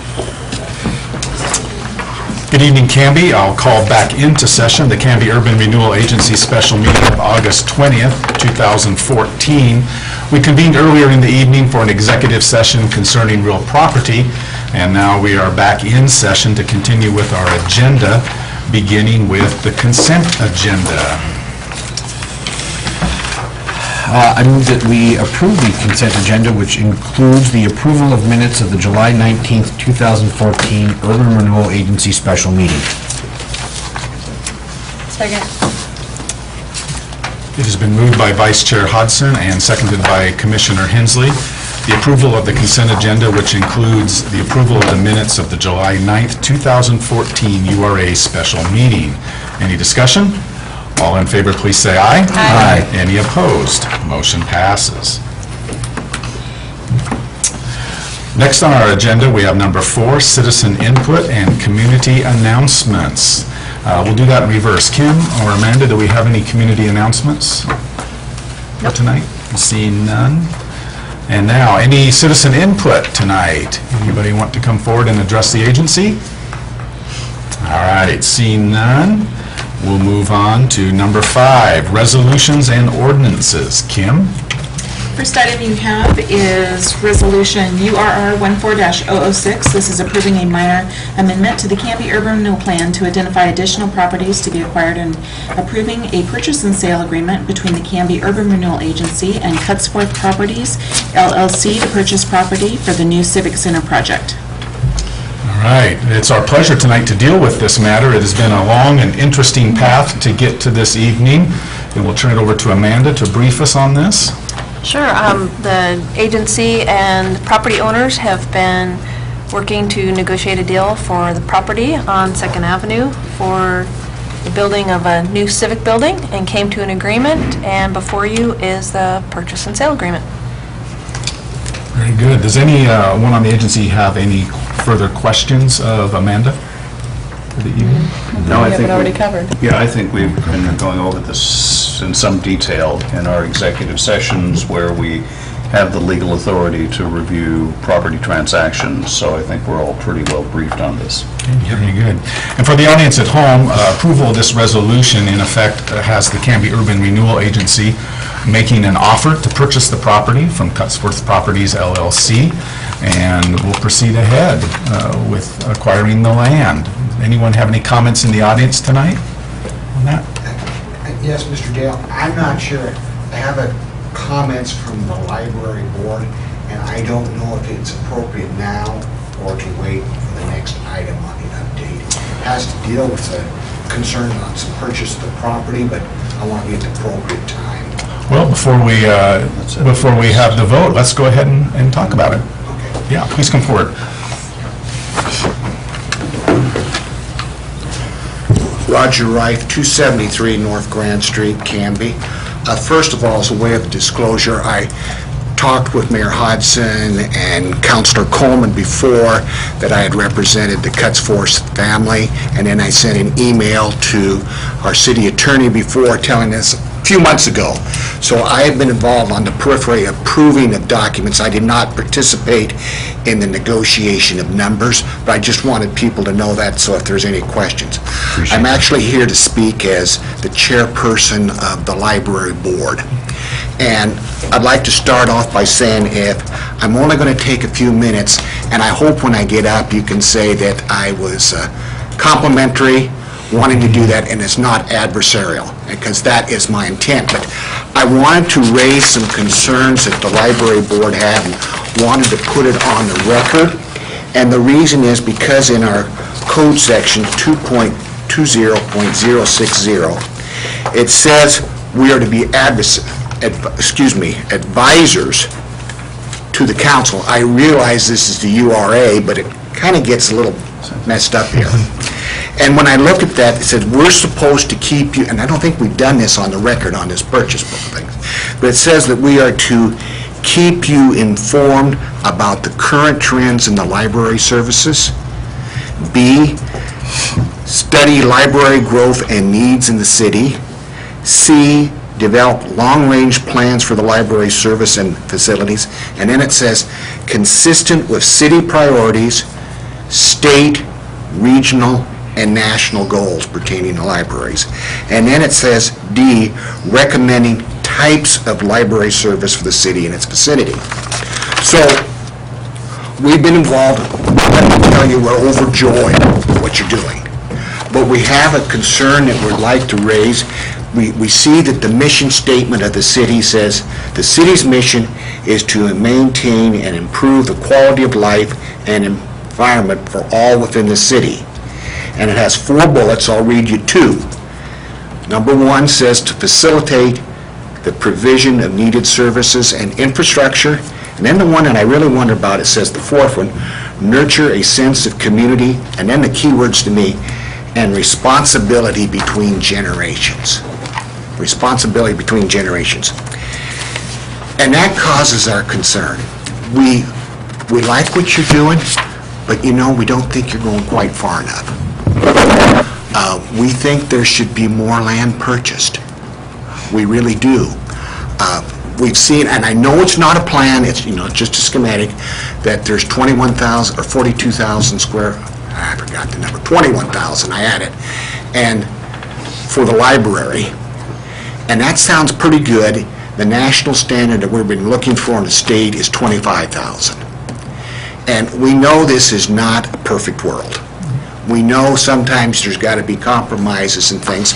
Good evening, Canby. I'll call back into session the Canby Urban Renewal Agency special meeting of August 20th, 2014. We convened earlier in the evening for an executive session concerning real property, and now we are back in session to continue with our agenda, beginning with the consent agenda.
I move that we approve the consent agenda, which includes the approval of minutes of the July 19th, 2014 Urban Renewal Agency special meeting.
Second.
It has been moved by Vice Chair Hodson and seconded by Commissioner Hensley. The approval of the consent agenda, which includes the approval of the minutes of the July 9th, 2014 URA special meeting. Any discussion? All in favor, please say aye.
Aye.
Any opposed? Motion passes. Next on our agenda, we have number 4, citizen input and community announcements. We'll do that in reverse. Kim or Amanda, do we have any community announcements for tonight? Seeing none. And now, any citizen input tonight? Anybody want to come forward and address the agency? All right, seeing none, we'll move on to number 5, resolutions and ordinances. Kim?
First item you have is Resolution URA 14-006. This is approving a minor amendment to the Canby Urban Renewal Plan to identify additional properties to be acquired and approving a purchase and sale agreement between the Canby Urban Renewal Agency and Cutsforth Properties, LLC, to purchase property for the new Civic Center project.
All right, it's our pleasure tonight to deal with this matter. It has been a long and interesting path to get to this evening, and we'll turn it over to Amanda to brief us on this.
Sure. The agency and property owners have been working to negotiate a deal for the property on 2nd Avenue for the building of a new civic building and came to an agreement, and before you is the purchase and sale agreement.
Very good. Does anyone on the agency have any further questions of Amanda for the evening?
No, I
We have
think
it already
we-
covered.
Yeah, I think we've been going over this in some detail in our executive sessions where we have the legal authority to review property transactions, so I think we're all pretty well briefed on this.
Very good. And for the audience at home, approval of this resolution, in effect, has the Canby Urban Renewal Agency making an offer to purchase the property from Cutsforth Properties, LLC, and we'll proceed ahead with acquiring the land. Anyone have any comments in the audience tonight on that?
Yes, Mr. Dale, I'm not sure. I have comments from the library board, and I don't know if it's appropriate now or to wait for the next item on the update. It has to deal with the concern on some purchase of the property, but I want to get the appropriate time.
Well, before we have the vote, let's go ahead and talk about it.
Okay.
Yeah, please come forward.
Roger Reif, 273 North Grand Street, Canby. First of all, as a way of disclosure, I talked with Mayor Hodson and Councilor Coleman before that I had represented the Cutsforth family, and then I sent an email to our city attorney before telling us a few months ago. So I have been involved on the periphery approving of documents. I did not participate in the negotiation of numbers, but I just wanted people to know that, so if there's any questions. I'm actually here to speak as the chairperson of the library board. And I'd like to start off by saying I'm only going to take a few minutes, and I hope when I get up you can say that I was complimentary, wanting to do that, and it's not adversarial, because that is my intent. But I wanted to raise some concerns that the library board had and wanted to put it on the record. And the reason is because in our code section 2.20.060, it says we are to be advisors to the council. I realize this is the URA, but it kind of gets a little messed up here. And when I looked at that, it said, we're supposed to keep you, and I don't think we've done this on the record on this purchase book thing, but it says that we are to keep you informed about the current trends in the library services. B, study library growth and needs in the city. C, develop long-range plans for the library service and facilities. And then it says, consistent with city priorities, state, regional, and national goals pertaining to libraries. And then it says, D, recommending types of library service for the city and its vicinity. So, we've been involved. Let me tell you, we're overjoyed with what you're doing. But we have a concern that we'd like to raise. We see that the mission statement of the city says, the city's mission is to maintain and improve the quality of life and environment for all within the city. And it has 4 bullets, I'll read you 2. Number 1 says to facilitate the provision of needed services and infrastructure. And then the one that I really wonder about, it says the 4th one, nurture a sense of community, and then the key words to me, and responsibility between generations. Responsibility between generations. And that causes our concern. We like what you're doing, but we don't think you're going quite far enough. We think there should be more land purchased. We really do. We've seen, and I know it's not a plan, it's, just a schematic, that there's 21,000 or 42,000 square, I forgot the number, 21,000, I had it, and for the library. And that sounds pretty good. The national standard that we've been looking for in the state is 25,000. And we know this is not a perfect world. We know sometimes there's got to be compromises and things,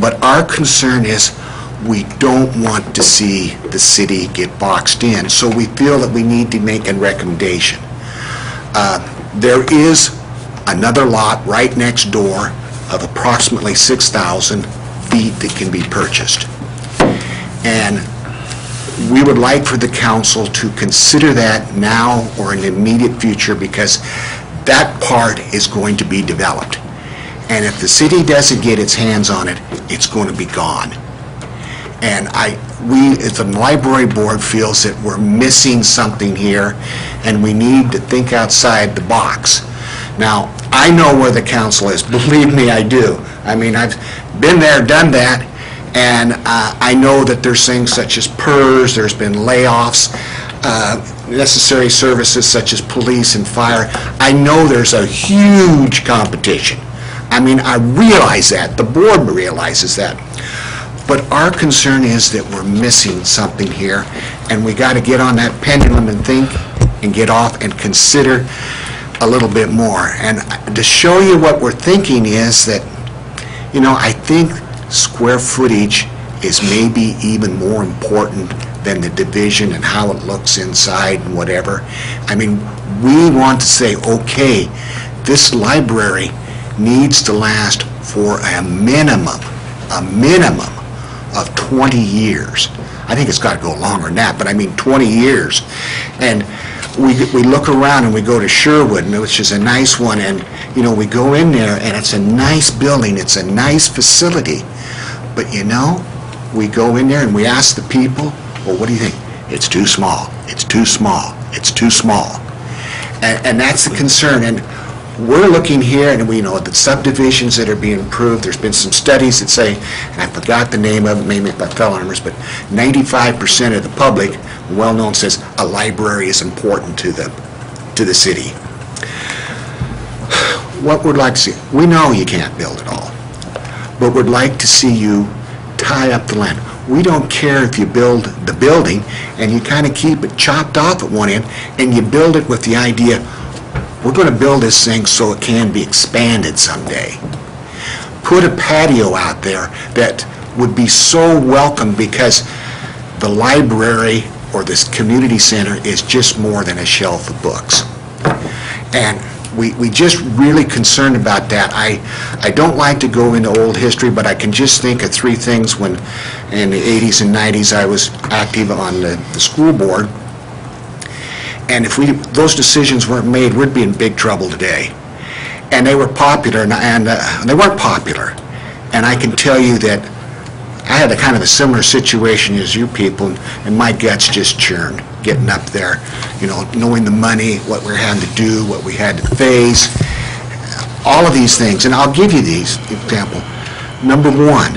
but our concern is we don't want to see the city get boxed in, so we feel that we need to make a recommendation. There is another lot right next door of approximately 6,000 feet that can be purchased. And we would like for the council to consider that now or in the immediate future, because that part is going to be developed. And if the city doesn't get its hands on it, it's going to be gone. And we, as the library board, feels that we're missing something here, and we need to think outside the box. Now, I know where the council is. Believe me, I do. I mean, I've been there, done that, and I know that there's things such as PERS, there's been layoffs, necessary services such as police and fire. I know there's a huge competition. I mean, I realize that. The board realizes that. But our concern is that we're missing something here, and we got to get on that pendulum and think and get off and consider a little bit more. And to show you what we're thinking is that, I think square footage is maybe even more important than the division and how it looks inside and whatever. I mean, we want to say, okay, this library needs to last for a minimum of 20 years. I think it's got to go longer than that, but I mean 20 years. And we look around and we go to Sherwood, which is a nice one, and we go in there and it's a nice building, it's a nice facility. But we go in there and we ask the people, well, what do you think? It's too small, it's too small, it's too small. And that's the concern. And we're looking here, and we know the subdivisions that are being approved, there's been some studies that say, and I forgot the name of it, maybe if I fell on numbers, but 95% of the public, well-known, says a library is important to the city. What we'd like to see, we know you can't build it all, but we'd like to see you tie up the land. We don't care if you build the building and you kind of keep it chopped off at one end and you build it with the idea, we're going to build this thing so it can be expanded someday. Put a patio out there that would be so welcome, because the library or this community center is just more than a shelf of books. And we just really concerned about that. I don't like to go into old history, but I can just think of three things when in the 80s and 90s I was active on the school board. And if those decisions weren't made, we'd be in big trouble today. And they were popular, and they weren't popular. And I can tell you that I had a kind of a similar situation as you people, and my guts just churned, getting up there, knowing the money, what we had to do, what we had to face, all of these things. And I'll give you these example. Number one,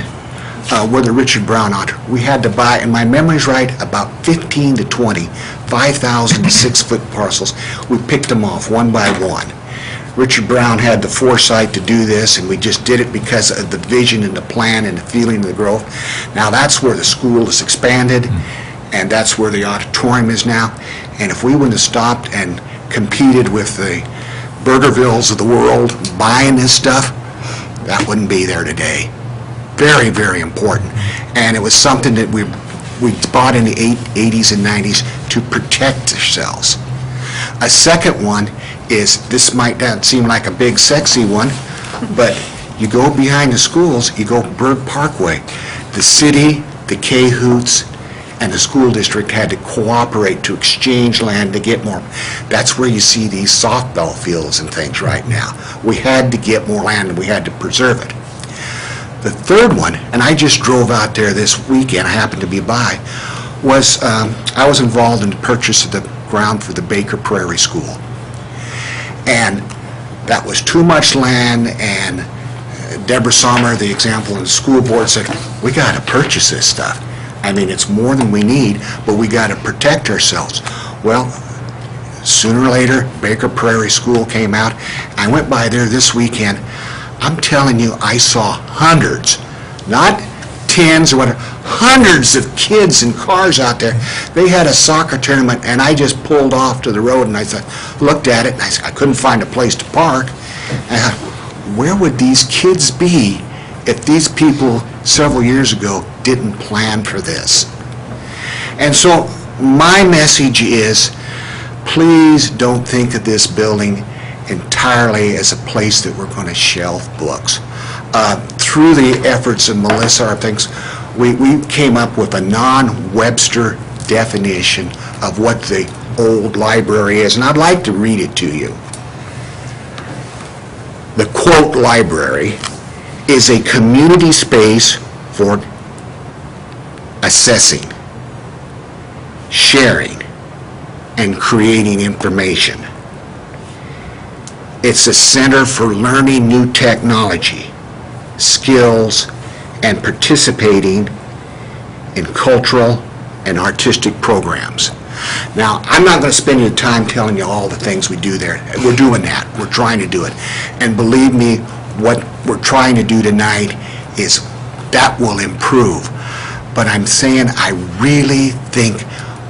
where the Richard Brown Auto, we had to buy, and my memory's right, about 15 to 20, 5,000 6-foot parcels. We picked them off one by one. Richard Brown had the foresight to do this, and we just did it because of the vision and the plan and the feeling of the growth. Now that's where the school is expanded, and that's where the auditorium is now. And if we wouldn't have stopped and competed with the Burgervilles of the world buying this stuff, that wouldn't be there today. Very, very important. And it was something that we bought in the 80s and 90s to protect ourselves. A second one is, this might not seem like a big sexy one, but you go behind the schools, you go Berg Parkway. The city, the Cahoots, and the school district had to cooperate to exchange land to get more. That's where you see these softball fields and things right now. We had to get more land and we had to preserve it. The third one, and I just drove out there this weekend, I happened to be by, was I was involved in the purchase of the ground for the Baker Prairie School. And that was too much land, and Deborah Sommer, the example in the school board, said, we got to purchase this stuff. I mean, it's more than we need, but we got to protect ourselves. Well, sooner or later, Baker Prairie School came out. I went by there this weekend. I'm telling you, I saw hundreds, not tens or whatever, hundreds of kids and cars out there. They had a soccer tournament, and I just pulled off to the road, and I looked at it, and I couldn't find a place to park. And I thought, where would these kids be if these people several years ago didn't plan for this? And so my message is, please don't think of this building entirely as a place that we're going to shelve books. Through the efforts of Melissa, our things, we came up with a non-Webster definition of what the old library is, and I'd like to read it to you. The quote library is a community space for assessing, sharing, and creating information. It's a center for learning new technology, skills, and participating in cultural and artistic programs. Now, I'm not going to spend any time telling you all the things we do there. We're doing that. We're trying to do it. And believe me, what we're trying to do tonight is that will improve. But I'm saying I really think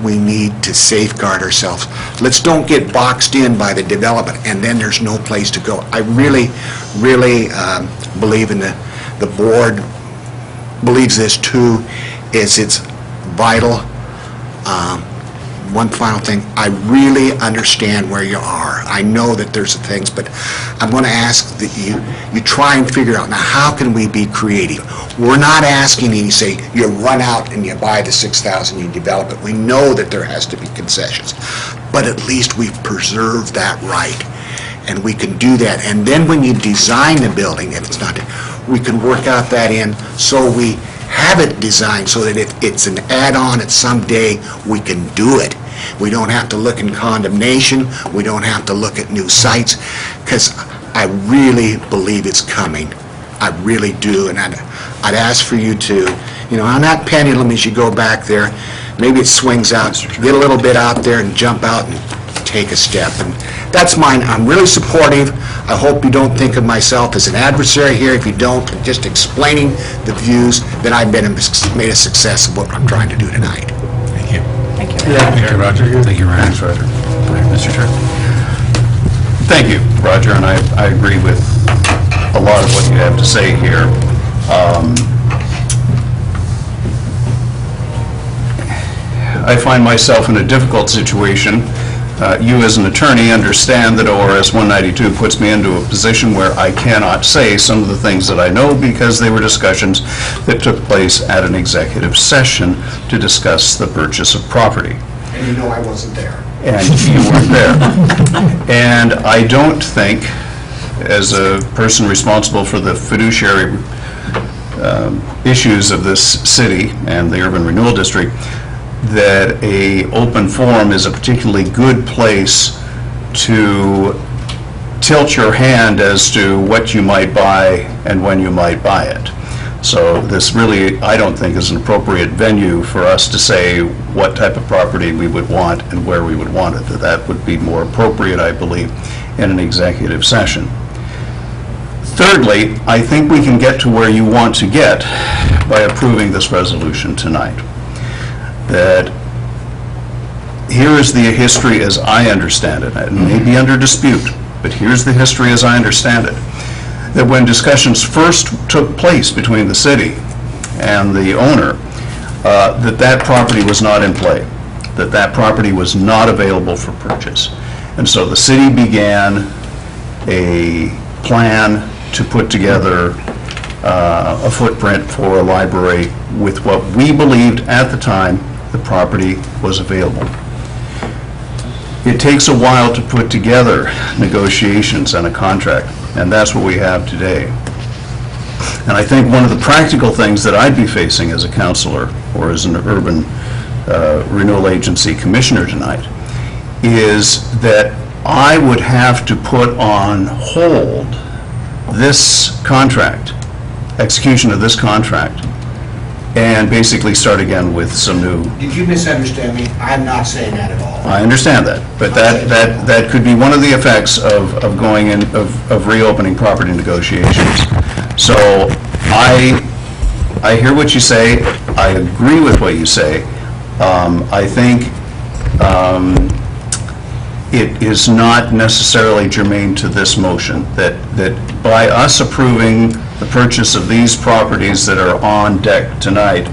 we need to safeguard ourselves. Let's don't get boxed in by the development and then there's no place to go. I really believe in the board believes this too, is it's vital. One final thing, I really understand where you are. I know that there's things, but I'm going to ask that you try and figure out, now how can we be creative? We're not asking you to say, you run out and you buy the 6,000, you develop it. We know that there has to be concessions, but at least we've preserved that right, and we can do that. And then when you design the building, if it's not, we can work out that in so we have it designed so that if it's an add-on at some day, we can do it. We don't have to look in condemnation. We don't have to look at new sites, because I really believe it's coming. I really do, and I'd ask for you to, on that pendulum as you go back there, maybe it swings out, get a little bit out there and jump out and take a step. And that's mine. I'm really supportive. I hope you don't think of myself as an adversary here. If you don't, just explaining the views, then I've made a success of what I'm trying to do tonight.
Thank you.
Thank you.
Thank you, Roger.
Thank you, Ryan. Thanks, Roger. Mr. Chair. Thank you, Roger, and I agree with a lot of what you have to say here. I find myself in a difficult situation. You as an attorney understand that ORS 192 puts me into a position where I cannot say some of the things that I know because they were discussions that took place at an executive session to discuss the purchase of property.
And you know I wasn't there.
And you weren't there. And I don't think, as a person responsible for the fiduciary issues of this city and the urban renewal district, that a open forum is a particularly good place to tilt your hand as to what you might buy and when you might buy it. So this really, I don't think, is an appropriate venue for us to say what type of property we would want and where we would want it. That would be more appropriate, I believe, in an executive session. Thirdly, I think we can get to where you want to get by approving this resolution tonight. That here is the history as I understand it. It may be under dispute, but here's the history as I understand it. That when discussions first took place between the city and the owner, that property was not in play, that property was not available for purchase. And so the city began a plan to put together a footprint for a library with what we believed at the time the property was available. It takes a while to put together negotiations and a contract, and that's what we have today. And I think one of the practical things that I'd be facing as a councilor or as an urban renewal agency commissioner tonight is that I would have to put on hold this contract execution of this contract and basically start again with some new.
Did you misunderstand me? I'm not saying that at all.
I understand that, but that could be one of the effects of going in, of reopening property negotiations. So I hear what you say, I agree with what you say. I think it is not necessarily germane to this motion, that by us approving the purchase of these properties that are on deck tonight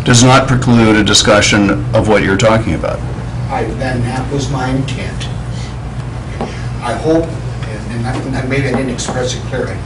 does not preclude a discussion of what you're talking about.
Then that was my intent. I hope, and maybe I didn't express it clearly,